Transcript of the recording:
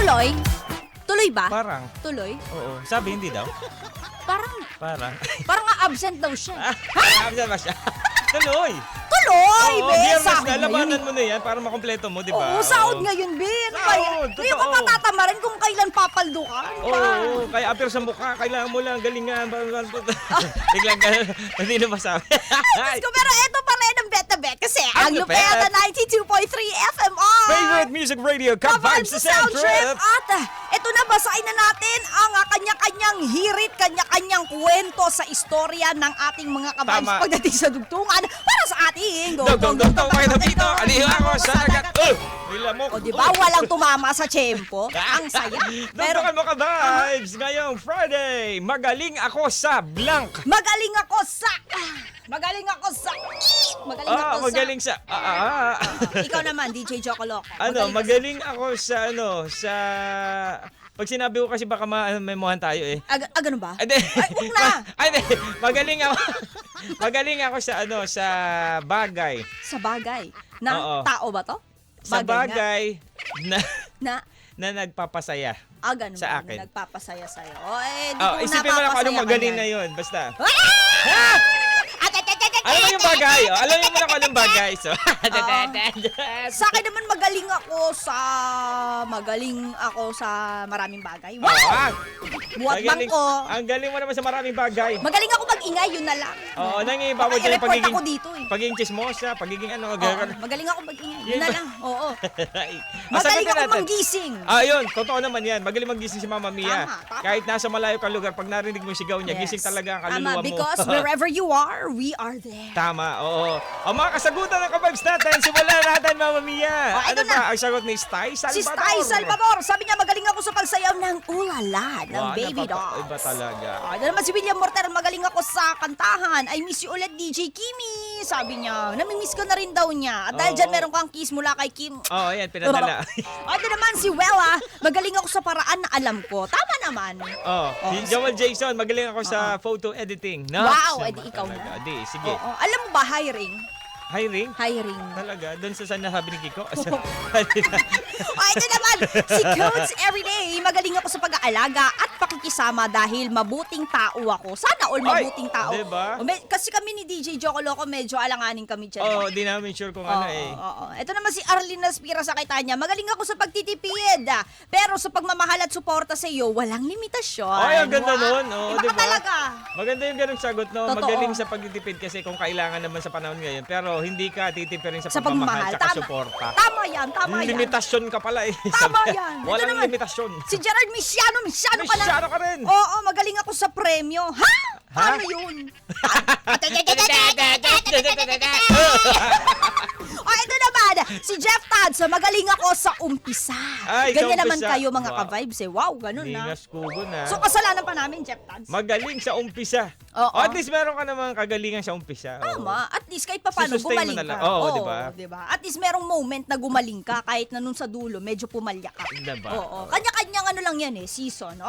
Tuloy? Tuloy ba? Parang. Tuloy? Oo. Sabi, hindi daw. Parang nga absent daw siya. Absent ba siya? Tuloy. Tuloy, Oo, be! biyernes Sahod na, ngayon. labanan mo na yan para makompleto mo, di ba? Oo, sahod ngayon, be. Ano ba yan? Sahod, Ngayon ka totoo. patatamarin kung kailan papaldukan. Oo, kaya apir sa mukha, kailangan mo lang galingan. Biglang ka, hindi na masabi. Diyos ko, pero eto pa rin ang bet na bet kasi ang Ang Lupeta lupet. 92.3 FMR. Favorite music radio, Ka-vibes Ka-Vibes sa sa Sound Sound Trip. Trip. At eto na, basahin na natin ang kanya-kanyang hirit, kanya-kanyang kwento sa istorya ng ating mga ka-vibes Tama. pagdating sa dugtungan para sa ating Dog, kayo na dito. Aliwa ako sa agat. Nila mo. O diba, walang tumama sa tiyempo. Ang saya. Pero Pero mo ka-vibes ngayong Friday. Magaling ako sa blank. magaling ako sa... Magaling ako sa... Magaling ako sa... Magaling sa... Ikaw naman, DJ Jocoloco. Magaling ako sa sa... Pag sinabi ko kasi baka memohan tayo eh. Ganun ba? Ade. Ay, huwag na. Hindi. Magaling ako. Magaling ako sa sa bagay. Sa bagay. Na Oo. tao ba to? Sa nga. bagay Na, na nagpapasaya. ganun Sa ba? akin. Nagpapasaya sa'yo. O, di ko Isipin mo lang kung anong napapasaya magaling ka na niyan. yun. Basta. Ah! Alam mo yung bagay. Alam mo lang kung anong bagay. So, Sa akin naman magaling ako sa maraming bagay. Wow! Buhat Magaling- bangko. Ang galing mo naman sa maraming bagay. Magaling ako mag-ingay, yun na lang. Oo, nangibawa Baka dyan yung i-report pagiging... ako dito eh. Pagiging chismosa, pagiging ano. Oo, magaling ako mag-ingay, yun na lang. Oo. Magaling Masagutin ako natin. manggising. Yun. Totoo naman yan. Magaling magising si Mama Mia. Tama. Kahit nasa malayo kang lugar, pag narinig mo yung sigaw niya, gising talaga ang kaluluwa Tama, mo. because wherever you are, we are there. Tama, oo. Ang mga kasagutan ng ka-vibes natin, simulan natin, Mama Mia. Oh, ito Ano ba? Ang sagot ni Sty Salvador. Si Sty Salvador, sabi niya magaling ako sa pagsayaw ng ulala ng Wow, Baby Dolls. Iba talaga. Ito naman si William Morter, magaling ako sa kantahan. I miss you ulit, DJ Kimi. Sabi niya, namimiss ko na rin daw niya. At dahil Oo. dyan meron kang kiss mula kay Kim. Oo, ayan, pinadala. Ito naman si Wella, magaling ako sa paraan na alam ko. Tama naman. Si Joel Jason, magaling ako sa photo editing. No? Wow, Sama edi ikaw talaga. na. Di, sige. Oo. Alam mo ba, hiring? Hiring? Hiring. Talaga? Doon sa saan nasabi ni Kiko? Ito naman, si Coach Everyday. Magaling ako sa pag-aalaga at pakikisama dahil mabuting tao ako. Sana all mabuting tao. diba? Kasi kami ni DJ Jocoloco, medyo alanganin kami dyan. Oo, di namin sure kung ano eh. Oo. Ito naman si Arlene Naspira sa Kaitanya. Magaling ako sa pagtitipid. Pero sa pagmamahal at suporta sa iyo, walang limitasyon. Ay, ang ganda Wow. nun. Oo, Iba ka diba? talaga. Maganda yung ganung sagot, no? Totoo. Magaling sa pagtitipid kasi kung kailangan naman sa panahon ngayon. Pero hindi ka titipirin sa Sa pagmamahal. pagmamahal at suporta. Tama yan, tama yan. Limitasyon ka pala eh. Tama yan. Ito Walang naman, limitasyon. Si Gerard Misiano ka na. Misyano ka rin. Oo, magaling ako sa premyo. Ha? Paano yun? Ito naman, si Jeff Tads, magaling ako sa umpisa. Ay, Ganyan sa naman umpisa. kayo mga Wow. ka-vibes eh. Wow, ganun na. Ningas kugo na. So, kasalanan pa namin, Jeff Tads. Magaling sa umpisa. Oo. At least meron ka namang kagalingan sa umpisa. Oo. Tama. At least kahit pa paano Susustain mo gumaling na ka. lang. Oo, diba? At least merong moment na gumaling ka kahit na nun sa dulo, medyo pumalya ka. Diba? Oo. Kanya-kanyang ano lang yan eh, season.